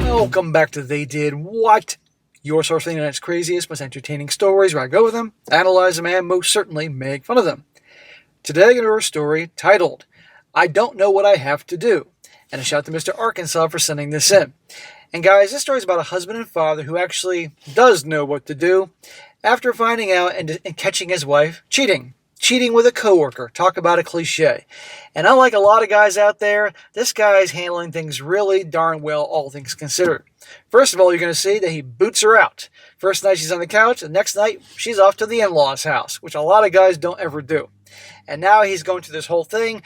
Welcome back to They Did What? Your source for the internet's craziest, most entertaining stories where I go with them, analyze them, and most certainly make fun of them. Today I got a story titled, I Don't Know What I Have to Do. And a shout out to Mr. Arkansas for sending this in. And guys, this story is about a husband and father who actually does know what to do after finding out and catching his wife cheating. Cheating with a coworker. Talk about a cliche. And unlike a lot of guys out there, this guy's handling things really darn well, all things considered. First of all, you're going to see that he boots her out. First night she's on the couch, and next night she's off to the in-laws' house, which a lot of guys don't ever do. And now he's going through this whole thing.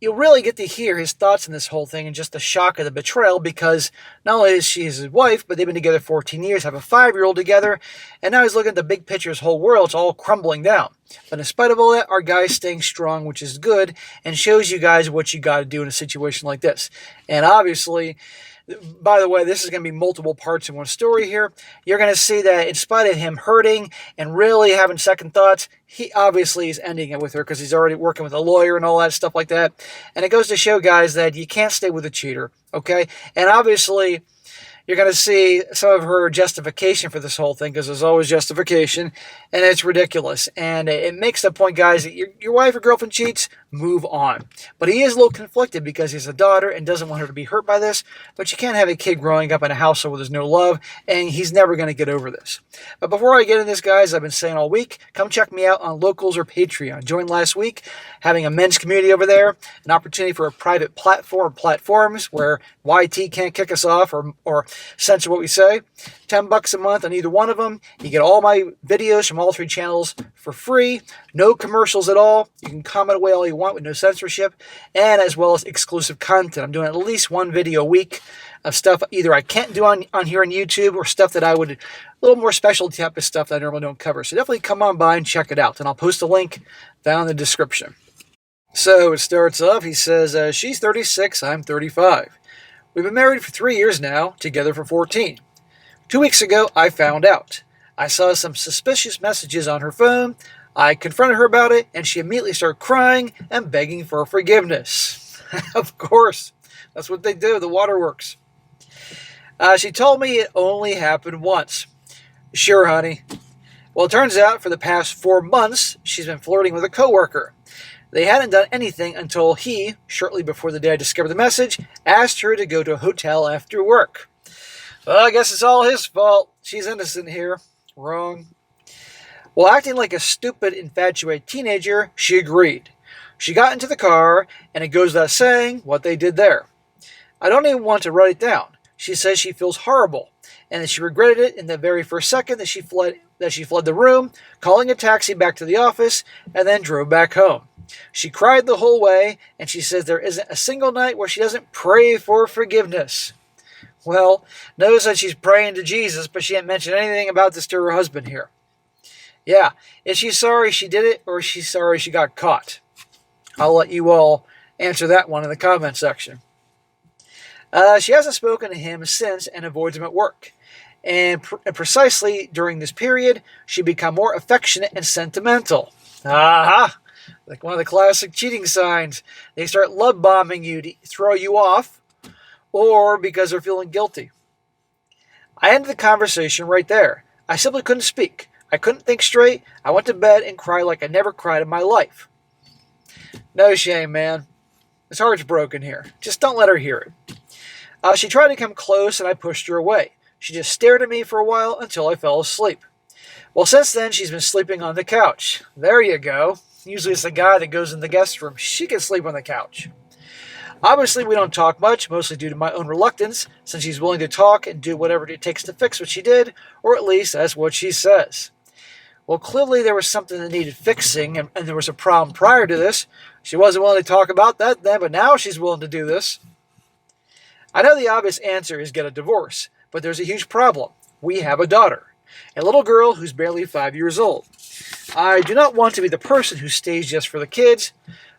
You'll really get to hear his thoughts on this whole thing and just the shock of the betrayal, because not only is she his wife, but they've been together 14 years, have a 5-year-old together, and now he's looking at the big picture, his whole world's all crumbling down. But in spite of all that, our guy's staying strong, which is good, and shows you guys what you got to do in a situation like this. And obviously, by the way, this is going to be multiple parts in one story here. You're going to see that in spite of him hurting and really having second thoughts, he obviously is ending it with her because he's already working with a lawyer and all that stuff like that. And it goes to show, guys, that you can't stay with a cheater, okay? And obviously, you're going to see some of her justification for this whole thing, because there's always justification, and it's ridiculous. And it makes the point, guys, that your wife or girlfriend cheats, move on. But he is a little conflicted because he has a daughter and doesn't want her to be hurt by this. But you can't have a kid growing up in a household where there's no love, and he's never going to get over this. But before I get into this, guys, I've been saying all week, come check me out on Locals or Patreon. Joined last week, having a men's community over there, an opportunity for a private platforms where YT can't kick us off or censor what we say. $10 a month on either one of them. You get all my videos from all 3 channels for free. No commercials at all. You can comment away all you want with no censorship, and as well as exclusive content. I'm doing at least one video a week of stuff either I can't do on here on YouTube, or stuff that I would, a little more special type of stuff that I normally don't cover. So definitely come on by and check it out. And I'll post a link down in the description. So it starts off, he says, she's 36, I'm 35. We've been married for 3 years now, together for 14. 2 weeks ago, I found out. I saw some suspicious messages on her phone. I confronted her about it, and she immediately started crying and begging for forgiveness. Of course, that's what they do, the waterworks. She told me it only happened once. Sure, honey. Well, it turns out for the past 4 months, she's been flirting with a coworker. They hadn't done anything until he, shortly before the day I discovered the message, asked her to go to a hotel after work. Well, I guess it's all his fault. She's innocent here. Wrong. Well, acting like a stupid, infatuated teenager, she agreed. She got into the car, and it goes without saying what they did there. I don't even want to write it down. She says she feels horrible, and that she regretted it in the very first second that she fled the room, calling a taxi back to the office, and then drove back home. She cried the whole way, and she says there isn't a single night where she doesn't pray for forgiveness. Well, notice that she's praying to Jesus, but she didn't mention anything about this to her husband here. Yeah, is she sorry she did it, or is she sorry she got caught? I'll let you all answer that one in the comment section. She hasn't spoken to him since and avoids him at work. And precisely during this period, she become more affectionate and sentimental. Aha! Like one of the classic cheating signs. They start love bombing you to throw you off, or because they're feeling guilty. I ended the conversation right there. I simply couldn't speak. I couldn't think straight. I went to bed and cried like I never cried in my life. No shame, man. His heart's broken here. Just don't let her hear it. She tried to come close, and I pushed her away. She just stared at me for a while until I fell asleep. Well, since then, she's been sleeping on the couch. There you go. Usually it's the guy that goes in the guest room. She can sleep on the couch. Obviously, we don't talk much, mostly due to my own reluctance, since she's willing to talk and do whatever it takes to fix what she did, or at least that's what she says. Well, clearly there was something that needed fixing, and there was a problem prior to this. She wasn't willing to talk about that then, but now she's willing to do this. I know the obvious answer is get a divorce, but there's a huge problem. We have a daughter, a little girl who's barely 5 years old. I do not want to be the person who stays just for the kids,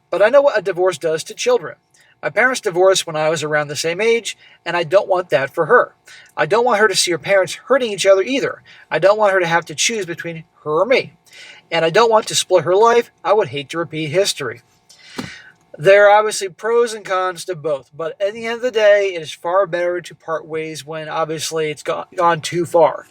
but I know what a divorce does to children. My parents divorced when I was around the same age, and I don't want that for her. I don't want her to see her parents hurting each other either. I don't want her to have to choose between her or me. And I don't want to split her life. I would hate to repeat history. There are obviously pros and cons to both, but at the end of the day, it is far better to part ways when obviously it's gone too far.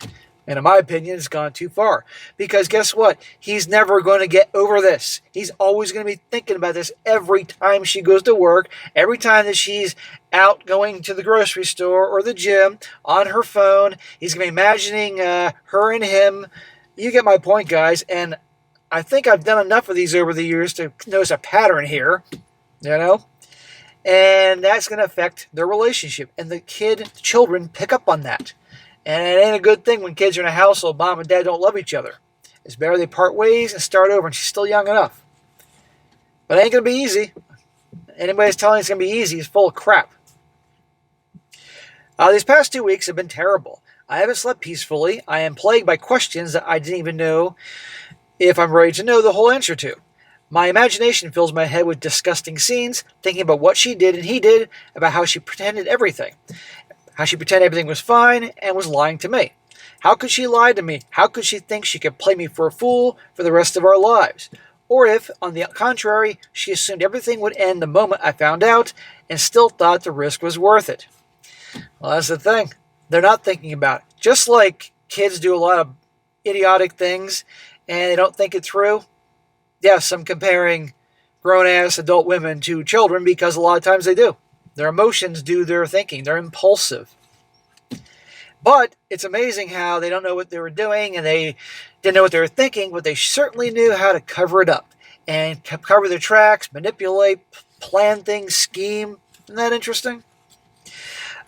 And in my opinion, it's gone too far. Because guess what? He's never going to get over this. He's always going to be thinking about this every time she goes to work, every time that she's out going to the grocery store or the gym, on her phone. He's going to be imagining her and him. You get my point, guys. And I think I've done enough of these over the years to notice a pattern here, and that's going to affect their relationship. And the children pick up on that. And it ain't a good thing when kids are in a household, mom and dad don't love each other. It's better they part ways and start over, and she's still young enough. But it ain't going to be easy. Anybody that's telling you it's going to be easy is full of crap. These past 2 weeks have been terrible. I haven't slept peacefully. I am plagued by questions that I didn't even know if I'm ready to know the whole answer to. My imagination fills my head with disgusting scenes, thinking about what she did and he did, about how she pretended everything. How she pretended everything was fine and was lying to me. How could she lie to me? How could she think she could play me for a fool for the rest of our lives? Or if, on the contrary, she assumed everything would end the moment I found out and still thought the risk was worth it. Well, that's the thing. They're not thinking about it. Just like kids do a lot of idiotic things and they don't think it through. Yes, I'm comparing grown-ass adult women to children because a lot of times they do. Their emotions do their thinking. They're impulsive. But it's amazing how they don't know what they were doing and they didn't know what they were thinking, but they certainly knew how to cover it up and cover their tracks, manipulate, plan things, scheme. Isn't that interesting?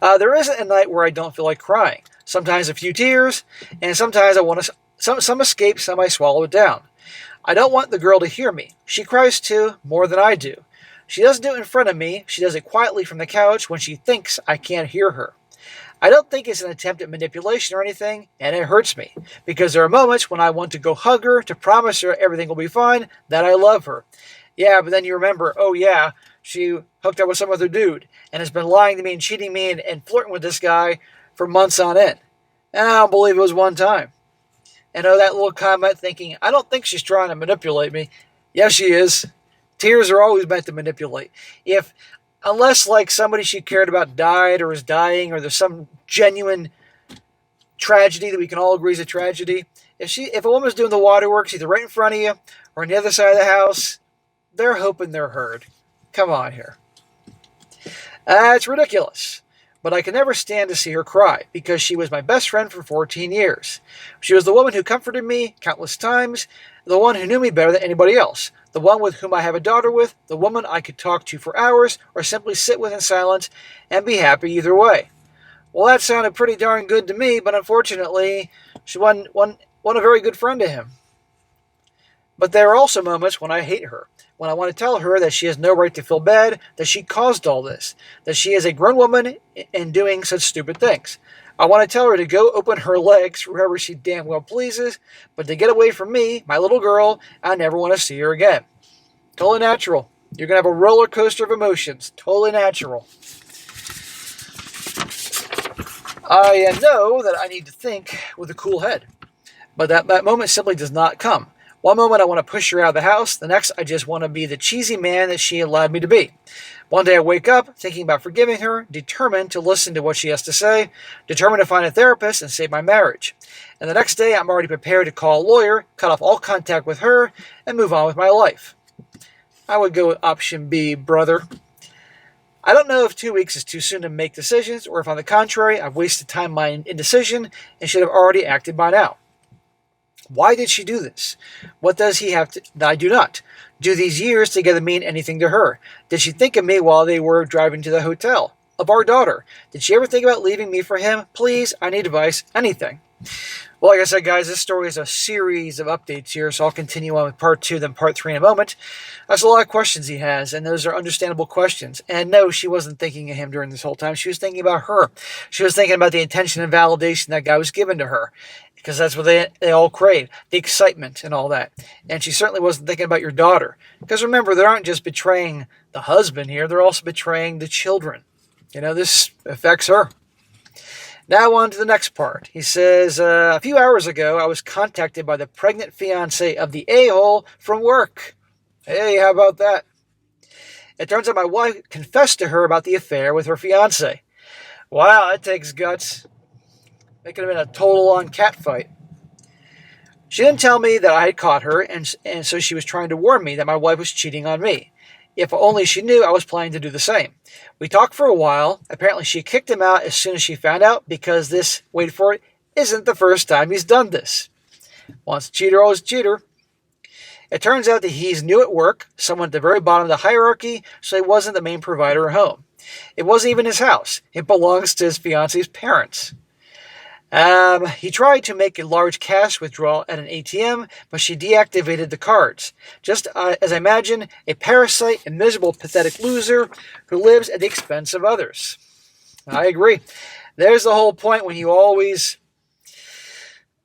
There isn't a night where I don't feel like crying. Sometimes a few tears, and sometimes I want to some escape, some I swallow it down. I don't want the girl to hear me. She cries too, more than I do. She doesn't do it in front of me. She does it quietly from the couch when she thinks I can't hear her. I don't think it's an attempt at manipulation or anything, and it hurts me, because there are moments when I want to go hug her to promise her everything will be fine, that I love her. Yeah, but then you remember, oh yeah, she hooked up with some other dude, and has been lying to me and cheating me and flirting with this guy for months on end. And I don't believe it was one time. And oh, that little comment thinking, I don't think she's trying to manipulate me. Yes, she is. Tears are always meant to manipulate. Unless like somebody she cared about died or is dying, or there's some genuine tragedy that we can all agree is a tragedy. If a woman's doing the waterworks either right in front of you or on the other side of the house, they're hoping they're heard. Come on here. It's ridiculous. But I can never stand to see her cry, because she was my best friend for 14 years. She was the woman who comforted me countless times, the one who knew me better than anybody else, the one with whom I have a daughter with, the woman I could talk to for hours or simply sit with in silence and be happy either way. Well, that sounded pretty darn good to me, but unfortunately, she wasn't a very good friend to him. But there are also moments when I hate her, when I want to tell her that she has no right to feel bad, that she caused all this, that she is a grown woman and doing such stupid things. I want to tell her to go open her legs wherever she damn well pleases, but to get away from me, my little girl, I never want to see her again. Totally natural. You're going to have a roller coaster of emotions. Totally natural. I know that I need to think with a cool head, but that moment simply does not come. One moment I want to push her out of the house, the next I just want to be the cheesy man that she allowed me to be. One day I wake up thinking about forgiving her, determined to listen to what she has to say, determined to find a therapist and save my marriage. And the next day I'm already prepared to call a lawyer, cut off all contact with her, and move on with my life. I would go with option B, brother. I don't know if 2 weeks is too soon to make decisions, or if on the contrary I've wasted time my indecision and should have already acted by now. Why did she do this? What does he have that I do not? Do these years together mean anything to her? Did she think of me while they were driving to the hotel? Of our daughter? Did she ever think about leaving me for him? Please, I need advice. Anything. Well, like I said, guys, this story is a series of updates here, so I'll continue on with part 2, then part 3 in a moment. There's a lot of questions he has, and those are understandable questions. And no, she wasn't thinking of him during this whole time. She was thinking about her. She was thinking about the attention and validation that guy was given to her. because that's what they all crave, the excitement and all that. And she certainly wasn't thinking about your daughter. Because remember, they aren't just betraying the husband here, they're also betraying the children. This affects her. Now on to the next part. He says, a few hours ago, I was contacted by the pregnant fiancé of the a-hole from work. Hey, how about that? It turns out my wife confessed to her about the affair with her fiancé. Wow, that takes guts. It could have been a total-on catfight. She didn't tell me that I had caught her, and so she was trying to warn me that my wife was cheating on me. If only she knew I was planning to do the same. We talked for a while. Apparently she kicked him out as soon as she found out, because this, wait for it, isn't the first time he's done this. Once a cheater, always a cheater. It turns out that he's new at work, someone at the very bottom of the hierarchy, so he wasn't the main provider at home. It wasn't even his house. It belongs to his fiance's parents. He tried to make a large cash withdrawal at an ATM, but she deactivated the cards. Just as I imagine, a parasite, a miserable, pathetic loser who lives at the expense of others. I agree. There's the whole point when you always,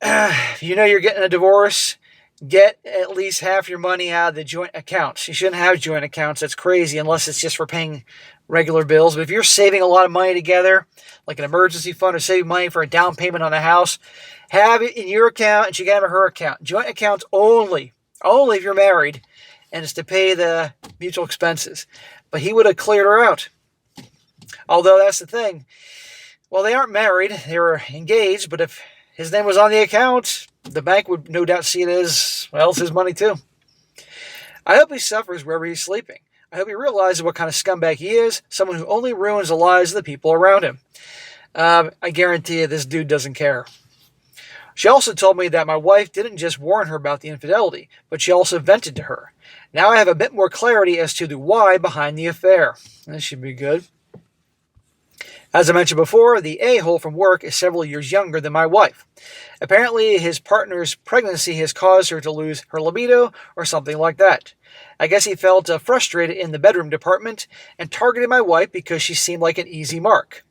if you're getting a divorce, get at least half your money out of the joint accounts. You shouldn't have joint accounts. That's crazy unless it's just for paying regular bills. But if you're saving a lot of money together, like an emergency fund or saving money for a down payment on a house, have it in your account and she can have it in her account. Joint accounts only if you're married, and it's to pay the mutual expenses. But he would have cleared her out. Although that's the thing. Well, they aren't married. They were engaged, but if his name was on the account, the bank would no doubt see it as, well, it's his money too. I hope he suffers wherever he's sleeping. I hope he realizes what kind of scumbag he is, someone who only ruins the lives of the people around him. I guarantee you this dude doesn't care. She also told me that my wife didn't just warn her about the infidelity, but she also vented to her. Now I have a bit more clarity as to the why behind the affair. This should be good. As I mentioned before, the a-hole from work is several years younger than my wife. Apparently, his partner's pregnancy has caused her to lose her libido or something like that. I guess he felt frustrated in the bedroom department and targeted my wife because she seemed like an easy mark.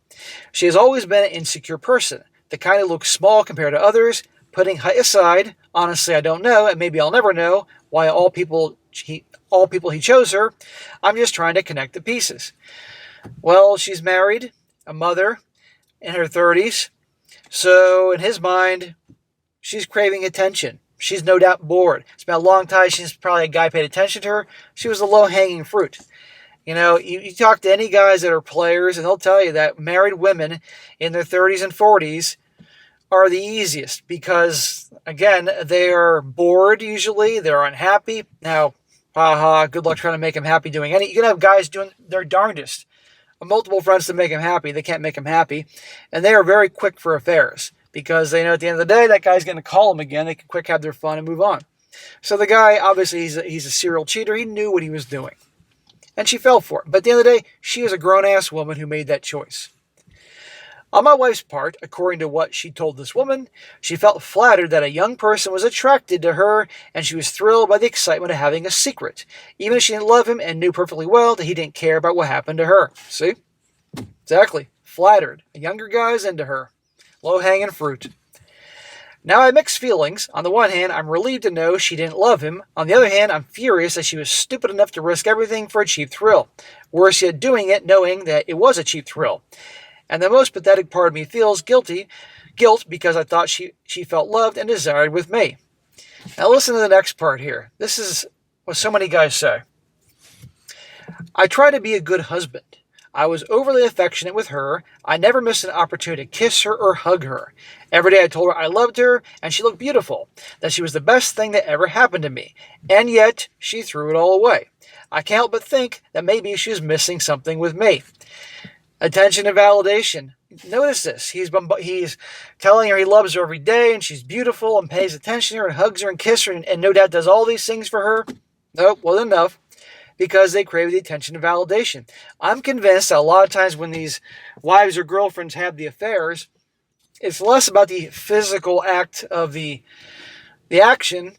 She has always been an insecure person, the kind who looks small compared to others. Putting height aside, honestly I don't know, and maybe I'll never know, why all people he chose her. I'm just trying to connect the pieces. Well, she's married, a mother, in her 30s, so in his mind, she's craving attention. She's no doubt bored. It's been a long time since probably a guy paid attention to her. She was the low-hanging fruit. You talk to any guys that are players, and they'll tell you that married women in their 30s and 40s are the easiest because, again, they are bored usually. They're unhappy. Now, good luck trying to make them happy doing any. You can have guys doing their darndest. Multiple fronts to make them happy. They can't make them happy. And they are very quick for affairs because they know at the end of the day that guy's going to call them again. They can quick have their fun and move on. So the guy, obviously, he's a serial cheater. He knew what he was doing. And she fell for it. But at the end of the day, she was a grown-ass woman who made that choice. On my wife's part, according to what she told this woman, she felt flattered that a young person was attracted to her, and she was thrilled by the excitement of having a secret, even if she didn't love him and knew perfectly well that he didn't care about what happened to her. See? Exactly. Flattered. A younger guy's into her. Low-hanging fruit. Now I have mixed feelings. On the one hand, I'm relieved to know she didn't love him. On the other hand, I'm furious that she was stupid enough to risk everything for a cheap thrill. Worse yet, doing it knowing that it was a cheap thrill. And the most pathetic part of me feels guilt because I thought she felt loved and desired with me. Now listen to the next part here. This is what so many guys say. I try to be a good husband. I was overly affectionate with her. I never missed an opportunity to kiss her or hug her. Every day I told her I loved her and she looked beautiful, that she was the best thing that ever happened to me. And yet, she threw it all away. I can't help but think that maybe she was missing something with me. Attention and validation. Notice this. He's telling her he loves her every day and she's beautiful and pays attention to her and hugs her and kisses her and no doubt does all these things for her. Nope, wasn't enough. Because they crave the attention and validation. I'm convinced that a lot of times when these wives or girlfriends have the affairs, it's less about the physical act of the action,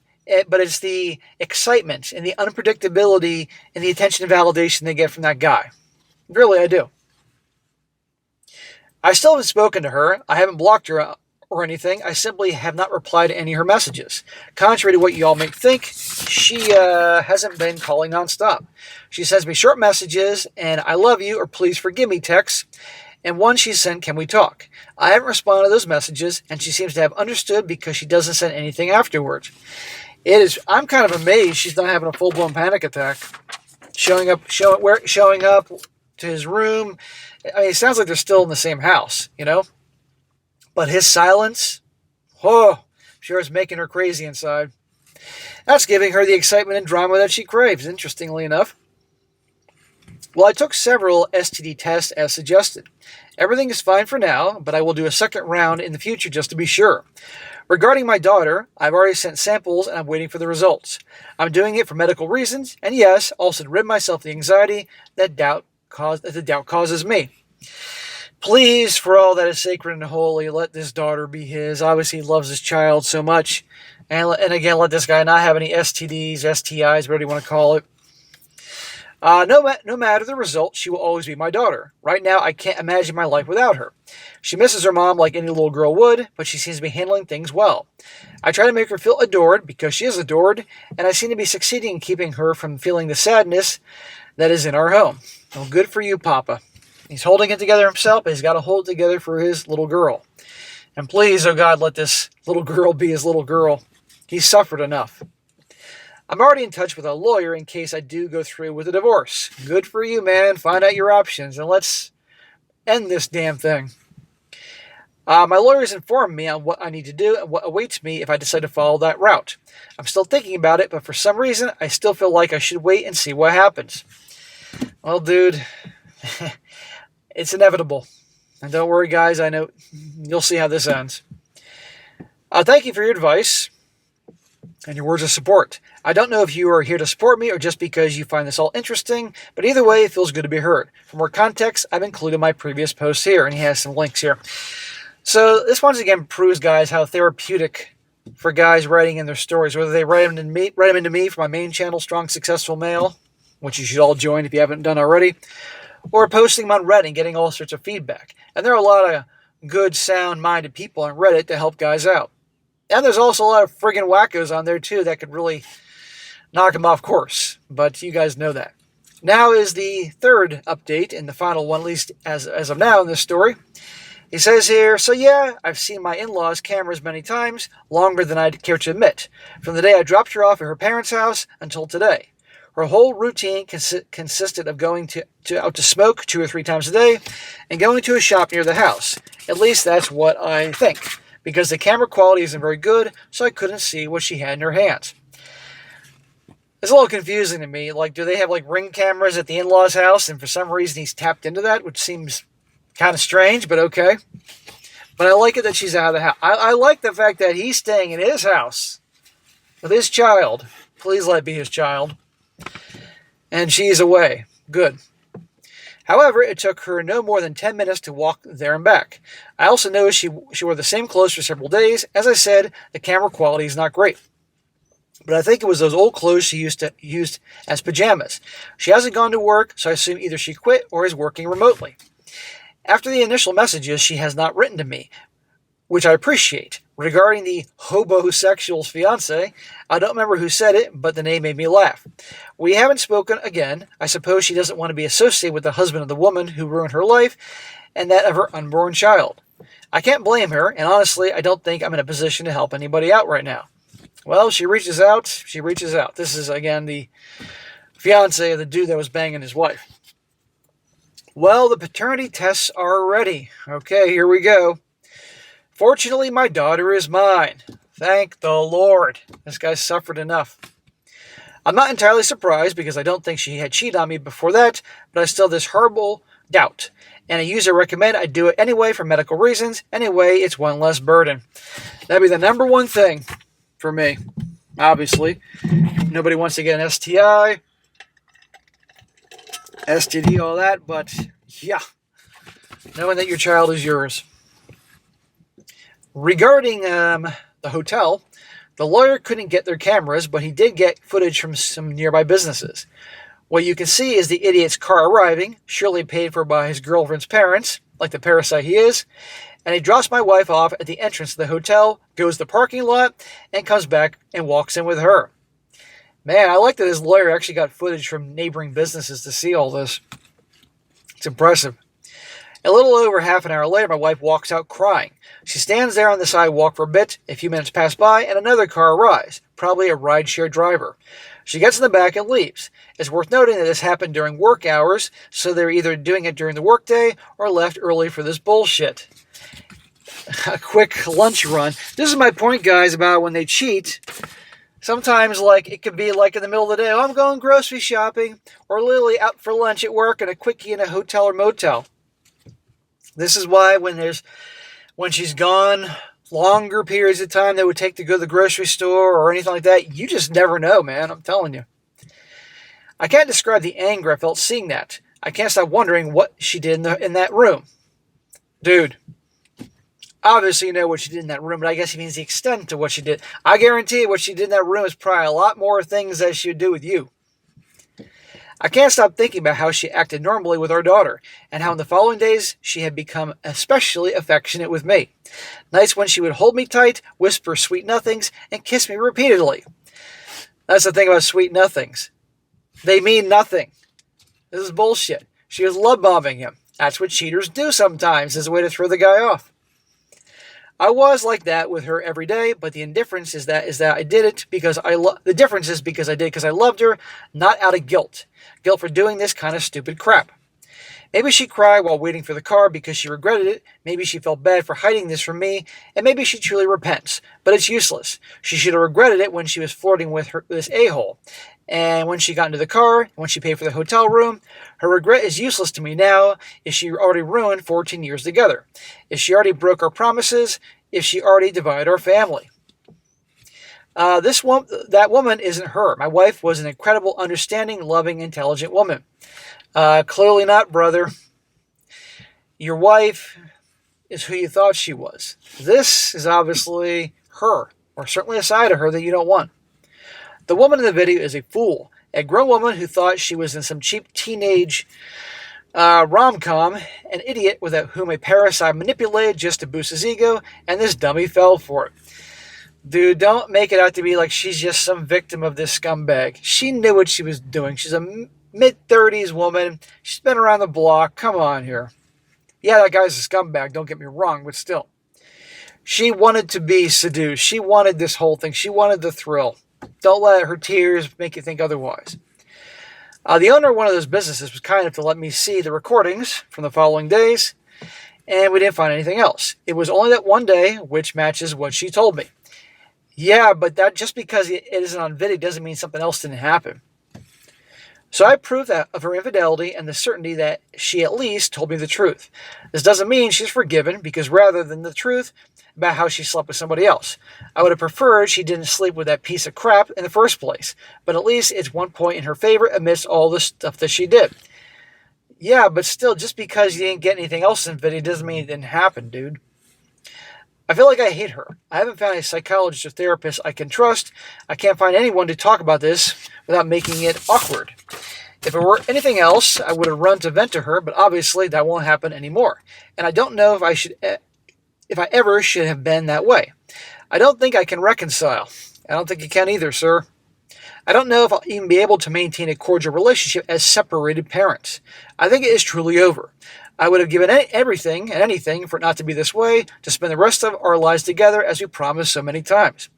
but it's the excitement and the unpredictability and the attention and validation they get from that guy. Really, I do. I still haven't spoken to her. I haven't blocked her or anything. I simply have not replied to any of her messages. Contrary to what you all may think, she hasn't been calling nonstop. She sends me short messages and "I love you" or "please forgive me" texts, and one she sent, "Can we talk?" I haven't responded to those messages, and she seems to have understood because she doesn't send anything afterwards. I'm kind of amazed she's not having a full-blown panic attack. Showing up to his room. I mean, it sounds like they're still in the same house, But his silence, sure is making her crazy inside. That's giving her the excitement and drama that she craves, interestingly enough. Well, I took several STD tests as suggested. Everything is fine for now, but I will do a second round in the future just to be sure. Regarding my daughter, I've already sent samples and I'm waiting for the results. I'm doing it for medical reasons, and yes, also to rid myself of the anxiety that the doubt causes me. Please, for all that is sacred and holy, let this daughter be his. Obviously, he loves his child so much. And again, let this guy not have any STDs, STIs, whatever you want to call it. No matter the result, she will always be my daughter. Right now, I can't imagine my life without her. She misses her mom like any little girl would, but she seems to be handling things well. I try to make her feel adored because she is adored, and I seem to be succeeding in keeping her from feeling the sadness that is in our home. Well, good for you, Papa. He's holding it together himself, but he's got to hold it together for his little girl. And please, oh God, let this little girl be his little girl. He's suffered enough. I'm already in touch with a lawyer in case I do go through with a divorce. Good for you, man. Find out your options, and let's end this damn thing. My lawyer's informed me on what I need to do and what awaits me if I decide to follow that route. I'm still thinking about it, but for some reason, I still feel like I should wait and see what happens. Well, dude, it's inevitable. And don't worry, guys, I know you'll see how this ends. Thank you for your advice and your words of support. I don't know if you are here to support me or just because you find this all interesting, but either way, it feels good to be heard. For more context, I've included my previous posts here, and he has some links here. So this once again proves, guys, how therapeutic for guys writing in their stories, whether they write them into me for my main channel, Strong Successful Male, which you should all join if you haven't done already, or posting them on Reddit and getting all sorts of feedback. And there are a lot of good, sound-minded people on Reddit to help guys out. And there's also a lot of friggin' wackos on there, too, that could really knock them off course. But you guys know that. Now is the third update, and the final one, at least as of now in this story. He says here, so yeah, I've seen my in-laws' cameras many times, longer than I'd care to admit, from the day I dropped her off at her parents' house until today. Her whole routine consisted of going out to smoke 2 or 3 times a day and going to a shop near the house. At least that's what I think, because the camera quality isn't very good, so I couldn't see what she had in her hands. It's a little confusing to me. Like, do they have, Ring cameras at the in-laws' house, and for some reason he's tapped into that, which seems kind of strange, but okay. But I like it that she's out of the house. I like the fact that he's staying in his house with his child. Please let it be his child. And she's away. Good. However, it took her no more than 10 minutes to walk there and back. I also noticed she wore the same clothes for several days. As I said, the camera quality is not great. But I think it was those old clothes she used as pajamas. She hasn't gone to work, so I assume either she quit or is working remotely. After the initial messages, she has not written to me, which I appreciate. Regarding the hobosexual's fiancé, I don't remember who said it, but the name made me laugh. We haven't spoken again. I suppose she doesn't want to be associated with the husband of the woman who ruined her life and that of her unborn child. I can't blame her, and honestly, I don't think I'm in a position to help anybody out right now. Well, she reaches out. This is, again, the fiancé of the dude that was banging his wife. Well, the paternity tests are ready. Okay, here we go. Fortunately, my daughter is mine. Thank the Lord. This guy suffered enough. I'm not entirely surprised because I don't think she had cheated on me before that, but I still have this horrible doubt. And a user recommend I do it anyway for medical reasons. Anyway, it's one less burden. That'd be the number one thing for me, obviously. Nobody wants to get an STI, STD, all that, but yeah, knowing that your child is yours. Regarding the hotel, the lawyer couldn't get their cameras, but he did get footage from some nearby businesses. What you can see is the idiot's car arriving, surely paid for by his girlfriend's parents, like the parasite he is, and he drops my wife off at the entrance of the hotel, goes to the parking lot, and comes back and walks in with her. Man, I like that his lawyer actually got footage from neighboring businesses to see all this. It's impressive. A little over half an hour later, my wife walks out crying. She stands there on the sidewalk for a bit, a few minutes pass by, and another car arrives, probably a rideshare driver. She gets in the back and leaves. It's worth noting that this happened during work hours, so they're either doing it during the workday or left early for this bullshit. A quick lunch run. This is my point, guys, about when they cheat. Sometimes, it could be in the middle of the day, I'm going grocery shopping, or literally out for lunch at work and a quickie in a hotel or motel. This is why when she's gone longer periods of time that would take to go to the grocery store or anything like that, you just never know, man. I'm telling you. I can't describe the anger I felt seeing that. I can't stop wondering what she did in that room. Dude, obviously you know what she did in that room, but I guess he means the extent of what she did. I guarantee what she did in that room is probably a lot more things that she would do with you. I can't stop thinking about how she acted normally with our daughter, and how in the following days she had become especially affectionate with me. Nights when she would hold me tight, whisper sweet nothings, and kiss me repeatedly. That's the thing about sweet nothings. They mean nothing. This is bullshit. She was love bombing him. That's what cheaters do sometimes as a way to throw the guy off. I was like that with her every day, but the difference is that I did it because I loved her, not out of guilt. Guilt for doing this kind of stupid crap. Maybe she cried while waiting for the car because she regretted it. Maybe she felt bad for hiding this from me, and maybe she truly repents. But it's useless. She should have regretted it when she was flirting with this a-hole. And when she got into the car, when she paid for the hotel room, her regret is useless to me now if she already ruined 14 years together. If she already broke our promises, if she already divided our family. That woman isn't her. My wife was an incredible, understanding, loving, intelligent woman. Clearly not, brother. Your wife is who you thought she was. This is obviously her, or certainly a side of her that you don't want. The woman in the video is a fool, a grown woman who thought she was in some cheap teenage rom-com, an idiot with whom a parasite manipulated just to boost his ego, and this dummy fell for it. Dude, don't make it out to be like she's just some victim of this scumbag. She knew what she was doing. She's a mid-30s woman. She's been around the block. Come on here. Yeah, that guy's a scumbag, don't get me wrong, but still. She wanted to be seduced. She wanted this whole thing. She wanted the thrill. Don't let her tears make you think otherwise. The owner of one of those businesses was kind enough to let me see the recordings from the following days, and we didn't find anything else. It was only that one day, which matches what she told me. Yeah, but that just because it isn't on video doesn't mean something else didn't happen. So I proved that of her infidelity and the certainty that she at least told me the truth. This doesn't mean she's forgiven, because rather than the truth about how she slept with somebody else, I would have preferred she didn't sleep with that piece of crap in the first place. But at least it's one point in her favor amidst all the stuff that she did. Yeah, but still, just because you didn't get anything else in video doesn't mean it didn't happen, dude. I feel like I hate her. I haven't found a psychologist or therapist I can trust. I can't find anyone to talk about this without making it awkward. If it were anything else, I would have run to vent to her, but obviously that won't happen anymore. And I don't know if I ever should have been that way. I don't think I can reconcile. I don't think you can either, sir. I don't know if I'll even be able to maintain a cordial relationship as separated parents. I think it is truly over. I would have given everything and anything for it not to be this way, to spend the rest of our lives together as we promised so many times.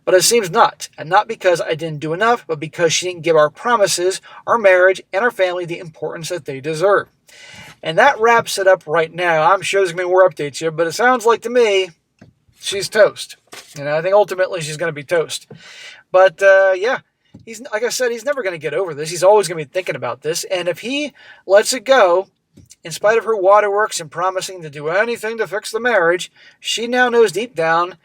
But it seems not, and not because I didn't do enough, but because she didn't give our promises, our marriage, and our family the importance that they deserve. And that wraps it up right now. I'm sure there's going to be more updates here, but it sounds like to me, she's toast. And I think ultimately she's going to be toast. But yeah, like I said, he's never going to get over this. He's always going to be thinking about this. And if he lets it go, in spite of her waterworks and promising to do anything to fix the marriage, she now knows deep down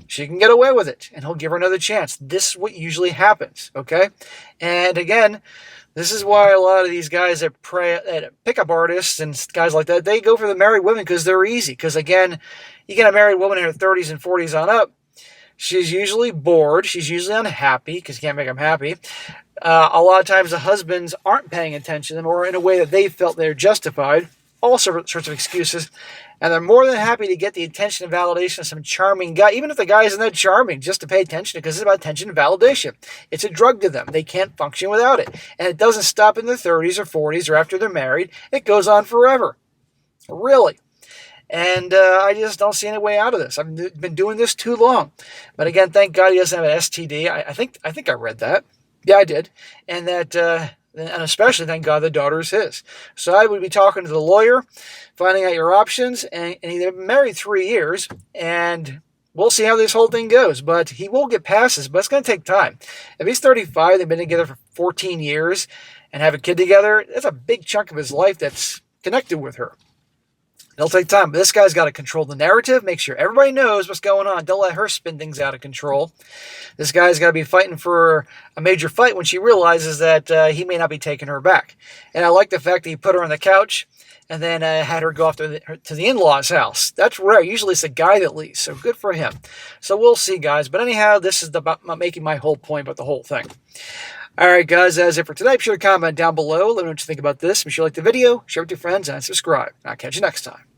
she can get away with it, and he'll give her another chance. This is what usually happens, okay? And again, this is why a lot of these guys that pickup artists and guys like that, they go for the married women because they're easy. Because again, you get a married woman in her 30s and 40s on up, she's usually bored. She's usually unhappy because you can't make them happy. A lot of times the husbands aren't paying attention to them, or in a way that they felt they're justified. all sorts of excuses, and they're more than happy to get the attention and validation of some charming guy, even if the guy isn't that charming, just to pay attention, because it's about attention and validation. It's a drug to them. They can't function without it. And it doesn't stop in their 30s or 40s or after they're married. It goes on forever. Really. And I just don't see any way out of this. I've been doing this too long. But again, thank God he doesn't have an STD. I think I read that. Yeah, I did. And that, and especially thank God the daughter is his. So I would be talking to the lawyer, finding out your options, and he's been married 3 years, and we'll see how this whole thing goes. But he will get past this, but it's going to take time. If he's 35, they've been together for 14 years, and have a kid together, that's a big chunk of his life that's connected with her. It'll take time, but this guy's got to control the narrative, make sure everybody knows what's going on. Don't let her spin things out of control. This guy's got to be fighting for a major fight when she realizes that he may not be taking her back. And I like the fact that he put her on the couch and then had her go off to the in-laws' house. That's rare. Usually it's the guy that leaves, so good for him. So we'll see, guys. But anyhow, this is about making my whole point about the whole thing. All right, guys, that's it for today. Be sure to comment down below. Let me know what you think about this. Be sure to like the video, share it with your friends, and subscribe. I'll catch you next time.